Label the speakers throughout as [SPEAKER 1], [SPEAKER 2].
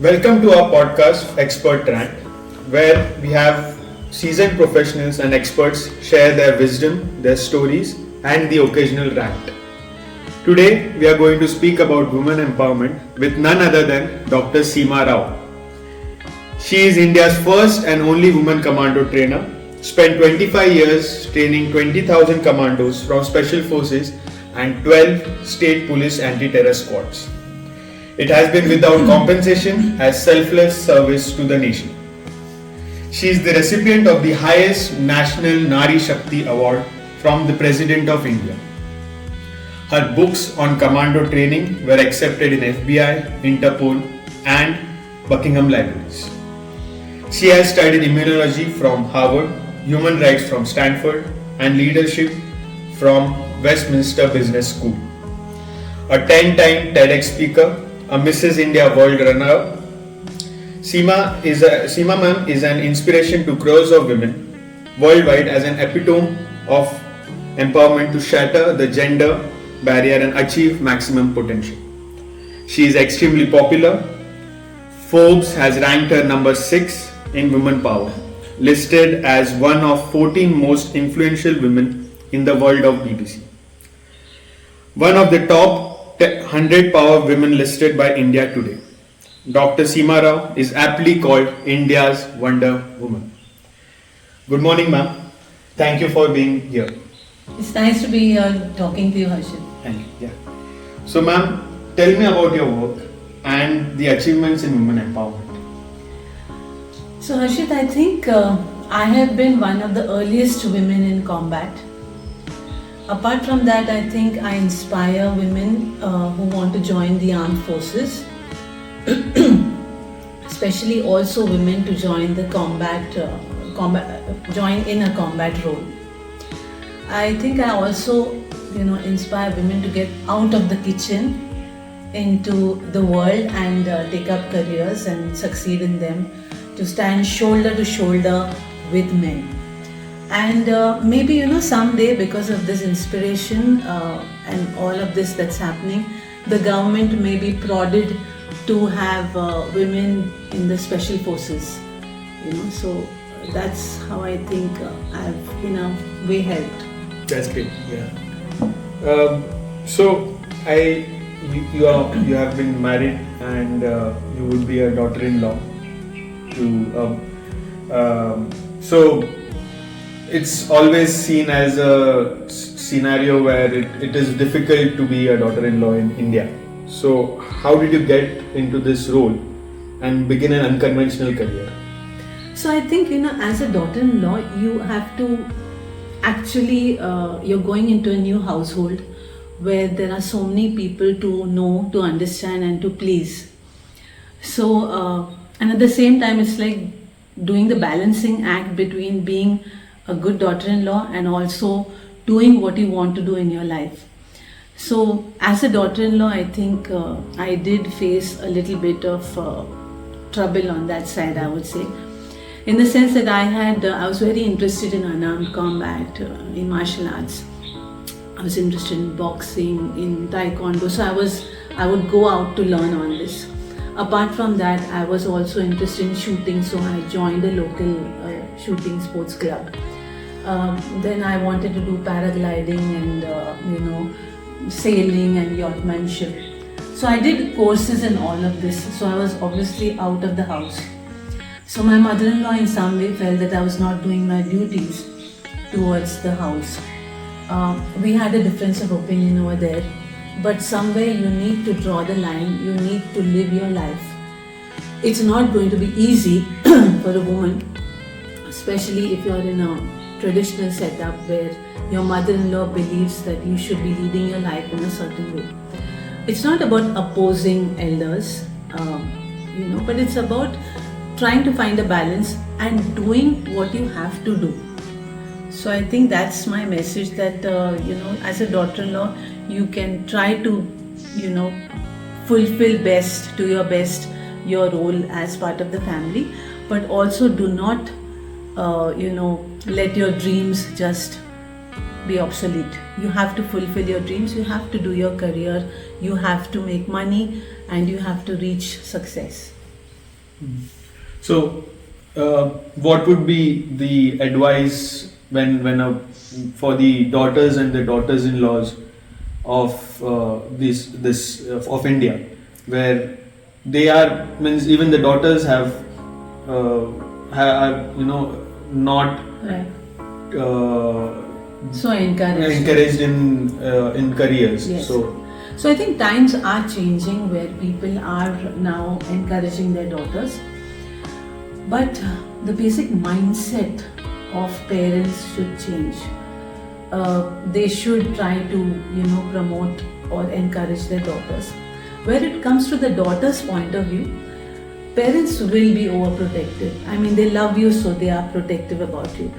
[SPEAKER 1] Welcome to our podcast, Expert Rant, where we have seasoned professionals and experts share their wisdom, their stories, and the occasional rant. Today, we are going to speak about women empowerment with none other than Dr. Seema Rao. She is India's first and only woman commando trainer, spent 25 years training 20,000 commandos from Special Forces and 12 state police anti-terror squads. It has been without compensation as selfless service to the nation. She is the recipient of the highest National Nari Shakti Award from the President of India. Her books on commando training were accepted in FBI, Interpol and Buckingham Libraries. She has studied immunology from Harvard, human rights from Stanford and leadership from Westminster Business School. A 10-time TEDx speaker, a Mrs. India World runner-up, Seema ma'am is an inspiration to crores of women worldwide as an epitome of empowerment to shatter the gender barrier and achieve maximum potential. She is extremely popular. Forbes has ranked her number 6 in women power, listed as one of 14 most influential women in the world of BBC. One of the top 100 power women listed by India Today. Dr. Seema Rao is aptly called India's Wonder Woman. Good morning, ma'am. Thank you for being here.
[SPEAKER 2] It's nice to be here talking to you, Harshit.
[SPEAKER 1] Thank you. Yeah. So, ma'am, tell me about your work and the achievements in women empowerment.
[SPEAKER 2] So, Harshit, I think I have been one of the earliest women in combat. Apart from that, I think I inspire women who want to join the armed forces, especially also women to join the join in a combat role. I think I also, inspire women to get out of the kitchen into the world and take up careers and succeed in them, to stand shoulder to shoulder with men. And maybe someday, because of this inspiration and all of this that's happening, the government may be prodded to have women in the special forces. So that's how I think I've in a way helped.
[SPEAKER 1] That's great. Yeah. So you have been married and you would be a daughter-in-law to so. It's always seen as a scenario where it is difficult to be a daughter-in-law in India. So how did you get into this role and begin an unconventional career?
[SPEAKER 2] So I think, as a daughter-in-law, you have to actually, you're going into a new household where there are so many people to know, to understand and to please. So, and at the same time, it's like doing the balancing act between being a good daughter-in-law and also doing what you want to do in your life. So as a daughter-in-law, I think I did face a little bit of trouble on that side, I would say, in the sense that I was very interested in unarmed combat, in martial arts. I was interested in boxing, in taekwondo, so I would go out to learn all this. Apart from that, I was also interested in shooting, so I joined a local shooting sports club. Then I wanted to do paragliding and sailing and yachtmanship. So I did courses in all of this. So I was obviously out of the house. So my mother-in-law in some way felt that I was not doing my duties towards the house. We had a difference of opinion over there. But somewhere you need to draw the line, you need to live your life. It's not going to be easy for a woman, especially if you're in a traditional setup where your mother-in-law believes that you should be leading your life in a certain way. It's not about opposing elders, but it's about trying to find a balance and doing what you have to do. So I think that's my message, that as a daughter-in-law, you can try to, fulfill best to your best your role as part of the family, but also do not, let your dreams just be obsolete. You have to fulfill your dreams, you have to do your career, you have to make money, and you have to reach success.
[SPEAKER 1] So, what would be the advice for the daughters and the daughters-in-laws of of India, where they are means even the daughters have not
[SPEAKER 2] Right.
[SPEAKER 1] uh,
[SPEAKER 2] So encouraged.
[SPEAKER 1] encouraged in careers.
[SPEAKER 2] Yes.
[SPEAKER 1] So
[SPEAKER 2] I think times are changing where people are now encouraging their daughters. But the basic mindset of parents should change. They should try to, promote or encourage their daughters. Where it comes to the daughter's point of view, parents will be overprotective. I mean, they love you, so they are protective about you.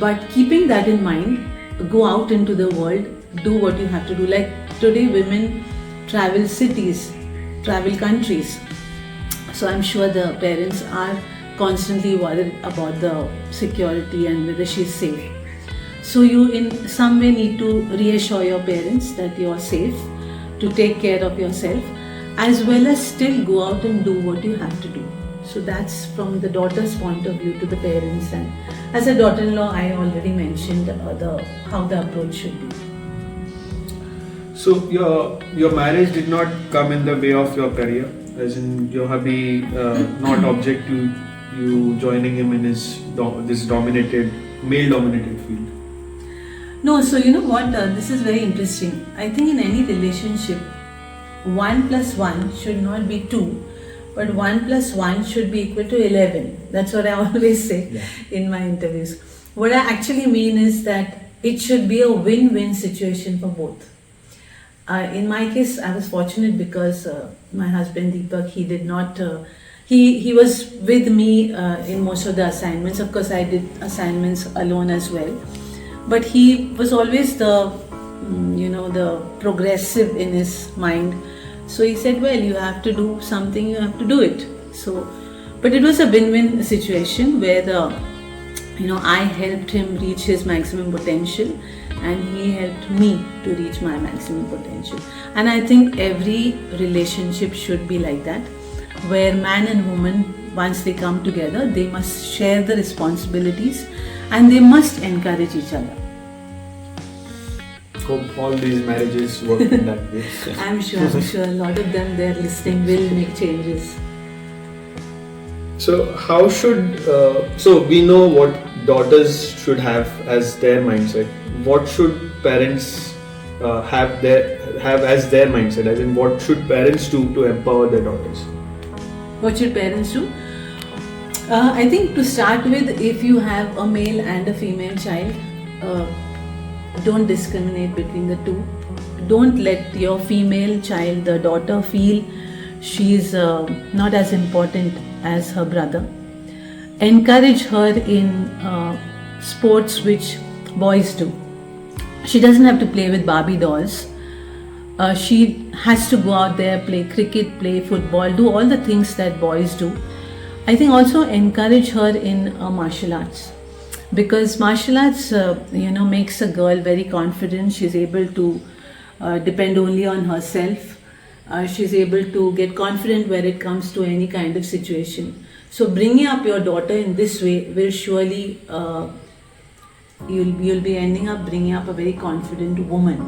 [SPEAKER 2] But keeping that in mind, go out into the world, do what you have to do. Like today, women travel cities, travel countries. So I'm sure the parents are constantly worried about the security and whether she's safe. So you in some way need to reassure your parents that you are safe, to take care of yourself, as well as still go out and do what you have to do. So that's from the daughter's point of view to the parents. And as a daughter-in-law, I already mentioned how the approach should be.
[SPEAKER 1] So your marriage did not come in the way of your career, as in your hubby not object to you joining him in this male-dominated field.
[SPEAKER 2] No, so you know what? This is very interesting. I think in any relationship, 1 plus 1 should not be 2, but 1 plus 1 should be equal to 11. That's what I always say in my interviews. What I actually mean is that it should be a win-win situation for both. In my case, I was fortunate because my husband Deepak, he did not. He was with me in most of the assignments. Of course, I did assignments alone as well. But he was always the progressive in his mind. So he said, well, you have to do something, you have to do it. So, but it was a win-win situation where I helped him reach his maximum potential and he helped me to reach my maximum potential. And I think every relationship should be like that, where man and woman, once they come together, they must share the responsibilities and they must encourage each other.
[SPEAKER 1] Hope all these marriages work in that way.
[SPEAKER 2] I'm sure a lot of them, they're listening, will make changes.
[SPEAKER 1] So how should so we know what daughters should have as their mindset. What should parents have as their mindset? As in, what should parents do to empower their daughters?
[SPEAKER 2] What should parents do? I think to start with, if you have a male and a female child, don't discriminate between the two. Don't let your female child, the daughter, feel she's not as important as her brother. Encourage her in sports which boys do. She doesn't have to play with Barbie dolls. She has to go out there, play cricket, play football, do all the things that boys do. I think also encourage her in martial arts, because martial arts makes a girl very confident. She's able to depend only on herself. She's able to get confident where it comes to any kind of situation. So bringing up your daughter in this way will surely you'll be ending up bringing up a very confident woman.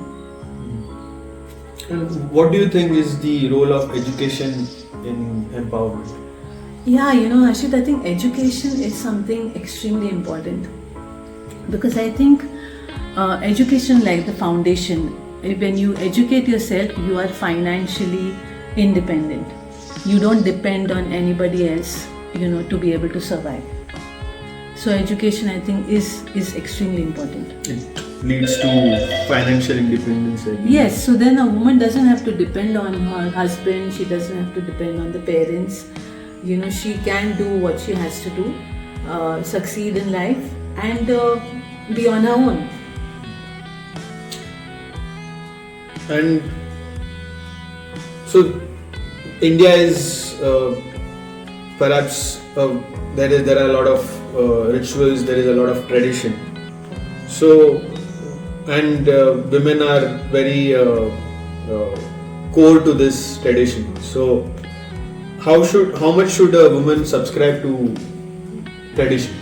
[SPEAKER 1] And what do you think is the role of education in empowerment?
[SPEAKER 2] Yeah, Ashit, I think education is something extremely important, because I think education, like the foundation, when you educate yourself, you are financially independent. You don't depend on anybody else, to be able to survive. So education, I think, is extremely important.
[SPEAKER 1] It leads to financial independence.
[SPEAKER 2] Yes, so then a woman doesn't have to depend on her husband, she doesn't have to depend on the parents. She can do what she has to do, succeed in life and be on her own.
[SPEAKER 1] And so India is perhaps there are a lot of rituals, there is a lot of tradition. So and women are very core to this tradition. So How much should a woman subscribe to tradition?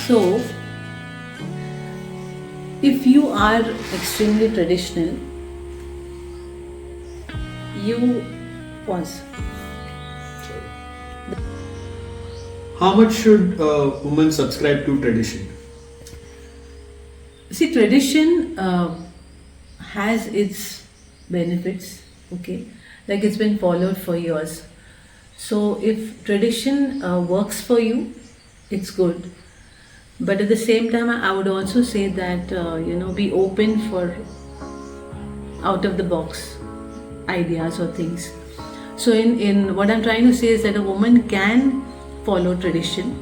[SPEAKER 2] So, if you are extremely traditional, you pause.
[SPEAKER 1] How much should a woman subscribe to tradition?
[SPEAKER 2] See, tradition has its benefits, okay? Like it's been followed for years. So, if tradition works for you, it's good. But at the same time, I would also say that be open for out of the box ideas or things. So, in what I'm trying to say is that a woman can follow tradition,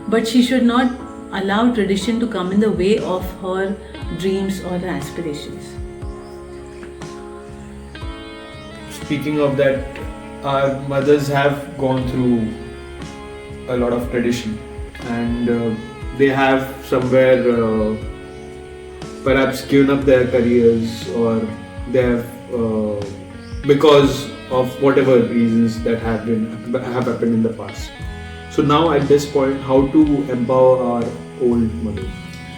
[SPEAKER 2] but she should not allow tradition to come in the way of her dreams or her aspirations.
[SPEAKER 1] Speaking of that, our mothers have gone through a lot of tradition, and they have somewhere perhaps given up their careers, or they have because of whatever reasons that have happened in the past. So now at this point, how to empower our old mothers?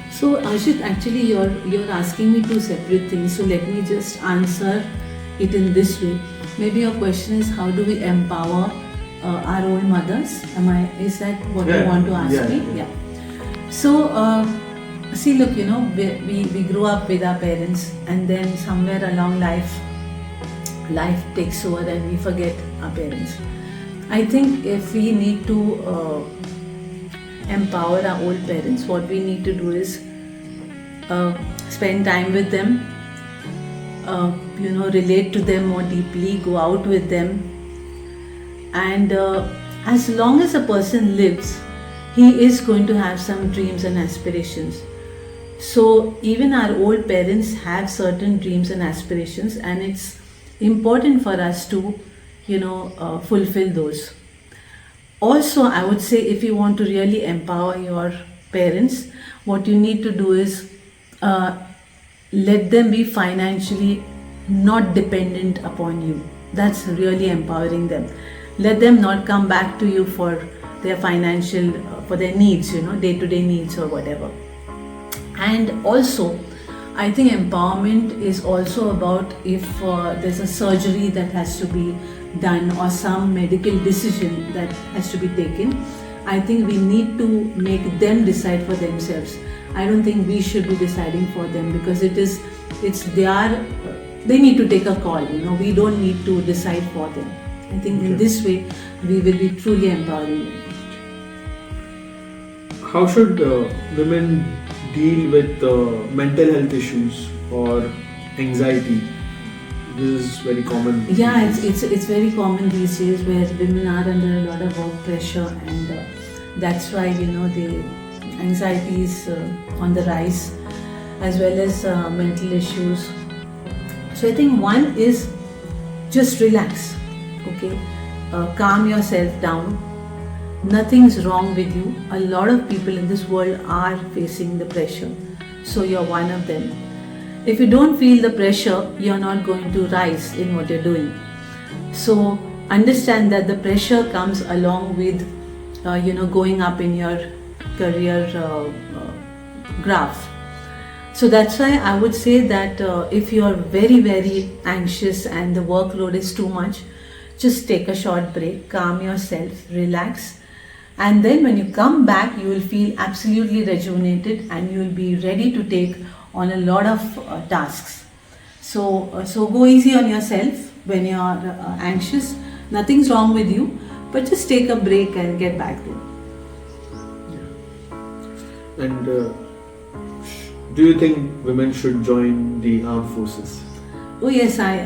[SPEAKER 2] So Ashit, actually you're asking me two separate things. So let me just answer it in this way. Maybe your question is how do we empower our old mothers? Is that what you want to ask me? Yeah. So see, look, we grew up with our parents, and then somewhere along life takes over and we forget our parents. I think if we need to empower our old parents, what we need to do is spend time with them, relate to them more deeply, go out with them, and as long as a person lives, he is going to have some dreams and aspirations. So even our old parents have certain dreams and aspirations, and it's important for us to fulfill those. Also, I would say if you want to really empower your parents, what you need to do is let them be financially not dependent upon you. That's really empowering them. Let them not come back to you for their financial, for their needs, day-to-day needs or whatever. And also, I think empowerment is also about if there's a surgery that has to be done or some medical decision that has to be taken. I think we need to make them decide for themselves. I don't think we should be deciding for them, because they need to take a call. We don't need to decide for them. I think in this way we will be truly empowering them.
[SPEAKER 1] How should women deal with mental health issues or anxiety? This is very common.
[SPEAKER 2] Yeah, it's very common these days, where women are under a lot of work pressure, and that's why the anxiety is on the rise, as well as mental issues. So I think one is just relax, okay? Calm yourself down. Nothing's wrong with you. A lot of people in this world are facing the pressure, so you're one of them. If you don't feel the pressure, you're not going to rise in what you're doing. So understand that the pressure comes along with going up in your career graph. So that's why I would say that if you're very, very anxious and the workload is too much, just take a short break, calm yourself, relax, and then when you come back, you will feel absolutely rejuvenated and you will be ready to take on a lot of tasks. So go easy on yourself when you are anxious. Nothing's wrong with you, but just take a break and get back there.
[SPEAKER 1] Yeah. And do you think women should join the armed forces?
[SPEAKER 2] Oh yes, I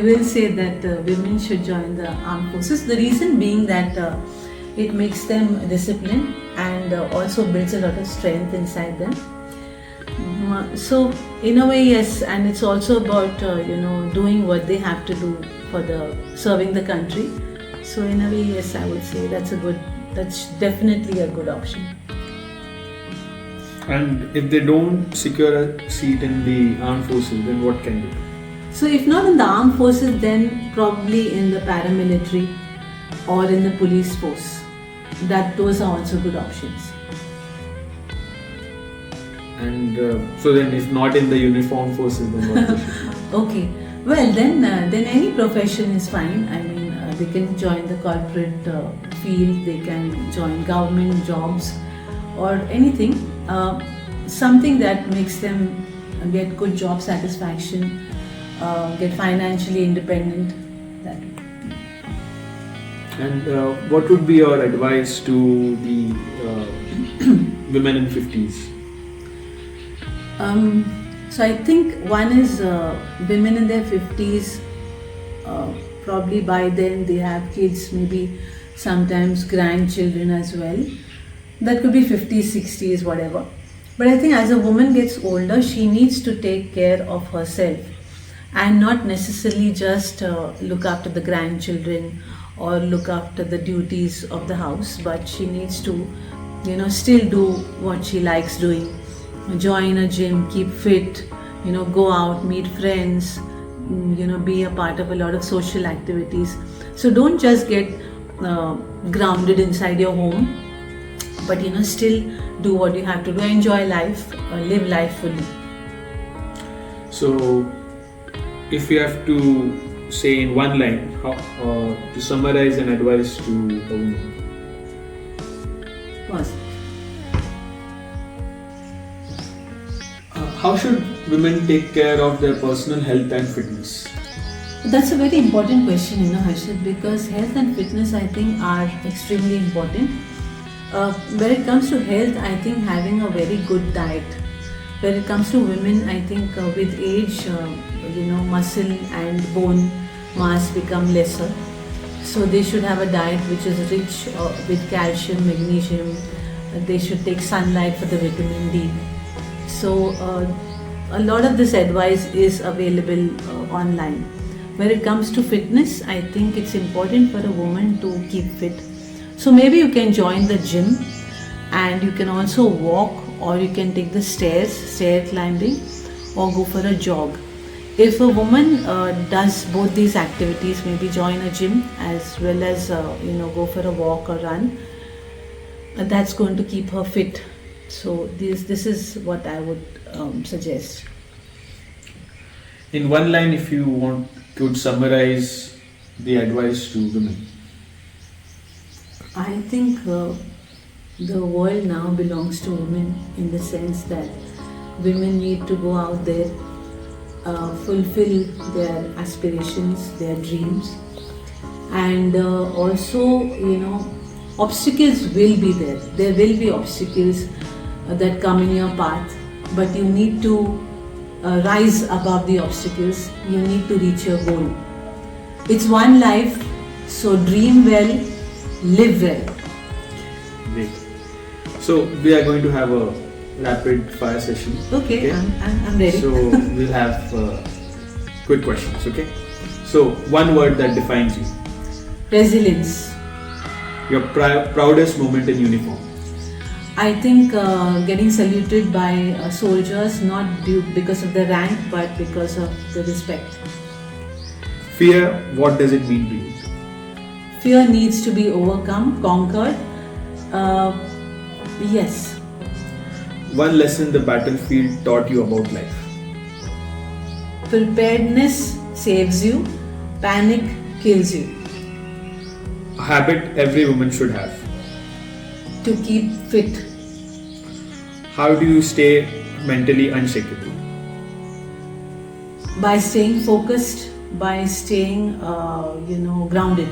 [SPEAKER 2] will say that women should join the armed forces. The reason being that it makes them disciplined and also builds a lot of strength inside them. So in a way, yes, and it's also about doing what they have to do for serving the country. So in a way, yes, I would say that's definitely a good option.
[SPEAKER 1] And if they don't secure a seat in the armed forces, then what can they do?
[SPEAKER 2] So if not in the armed forces, then probably in the paramilitary or in the police force. Those are also good options.
[SPEAKER 1] And so then, if not in the uniformed forces, then what they should do?
[SPEAKER 2] Okay. Well, then any profession is fine. I mean, they can join the corporate field. They can join government jobs or anything. Something that makes them get good job satisfaction, get financially independent. That.
[SPEAKER 1] And what would be your advice to the women in 50s?
[SPEAKER 2] So I think one is women in their 50s, probably by then they have kids, maybe sometimes grandchildren as well. That could be 50s, 60s, whatever. But I think as a woman gets older, she needs to take care of herself and not necessarily just look after the grandchildren or look after the duties of the house, but she needs to, still do what she likes doing. Join a gym, keep fit, go out, meet friends, be a part of a lot of social activities. So don't just get grounded inside your home, but still do what you have to do. Enjoy life, live life fully.
[SPEAKER 1] So, if you have to say in one line, how to summarize an advice to a woman?
[SPEAKER 2] Pause.
[SPEAKER 1] How should women take care of their personal health and fitness?
[SPEAKER 2] That's a very important question, Harshit, because health and fitness, I think, are extremely important. When it comes to health, I think having a very good diet. When it comes to women, I think with age, muscle and bone mass become lesser. So they should have a diet which is rich with calcium, magnesium. They should take sunlight for the vitamin D. So a lot of this advice is available online. When it comes to fitness, I think it's important for a woman to keep fit. So maybe you can join the gym and you can also walk, or you can take the stairs, stair climbing, or go for a jog. If a woman does both these activities, maybe join a gym as well as go for a walk or run, that's going to keep her fit. So this is what I would suggest.
[SPEAKER 1] In one line, if you could summarize the advice to women.
[SPEAKER 2] I think the world now belongs to women, in the sense that women need to go out there, fulfill their aspirations, their dreams, and also, obstacles will be there. There will be obstacles that come in your path, but you need to rise above the obstacles. You need to reach your goal. It's one life, so dream well, live well.
[SPEAKER 1] Great. So we are going to have a rapid fire session.
[SPEAKER 2] Okay. I'm ready.
[SPEAKER 1] So we'll have quick questions. Okay. So one word that defines you.
[SPEAKER 2] Resilience.
[SPEAKER 1] Your proudest moment in uniform.
[SPEAKER 2] I think getting saluted by soldiers, not due because of the rank, but because of the respect.
[SPEAKER 1] Fear, what does it mean to you?
[SPEAKER 2] Fear needs to be overcome, conquered. Yes.
[SPEAKER 1] One lesson the battlefield taught you about life.
[SPEAKER 2] Preparedness saves you, panic kills you.
[SPEAKER 1] A habit every woman should have.
[SPEAKER 2] To keep fit.
[SPEAKER 1] How do you stay mentally unshakable?
[SPEAKER 2] By staying focused, by staying, grounded.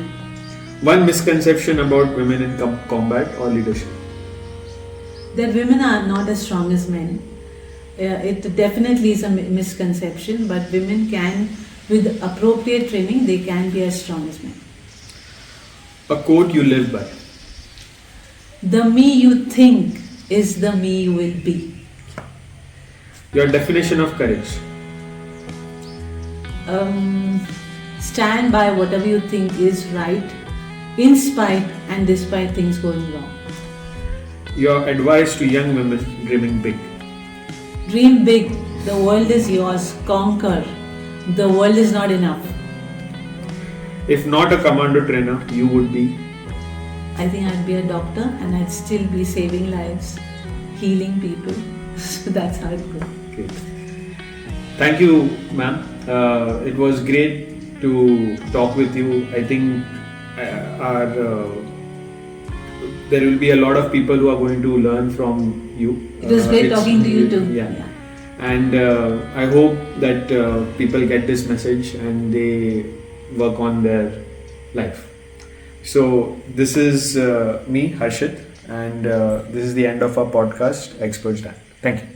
[SPEAKER 1] One misconception about women in combat or leadership.
[SPEAKER 2] That women are not as strong as men. It definitely is a misconception, but women can, with appropriate training, they can be as strong as men.
[SPEAKER 1] A quote you live by.
[SPEAKER 2] The me you think is the me you will be.
[SPEAKER 1] Your definition of courage.
[SPEAKER 2] Stand by whatever you think is right, in spite and despite things going wrong.
[SPEAKER 1] Your advice to young women dreaming big.
[SPEAKER 2] Dream big. The world is yours. Conquer. the world is not enough.
[SPEAKER 1] If not a commando trainer, you would be?
[SPEAKER 2] I think I'd be a doctor and I'd still be saving lives, healing people. So that's how it goes.
[SPEAKER 1] Great. Thank you, ma'am. It was great to talk with you. I think there will be a lot of people who are going to learn from you.
[SPEAKER 2] It was great talking to you too.
[SPEAKER 1] Yeah. And I hope that people get this message and they work on their life. So this is me, Harshit, and this is the end of our podcast, Experts Done. Thank you.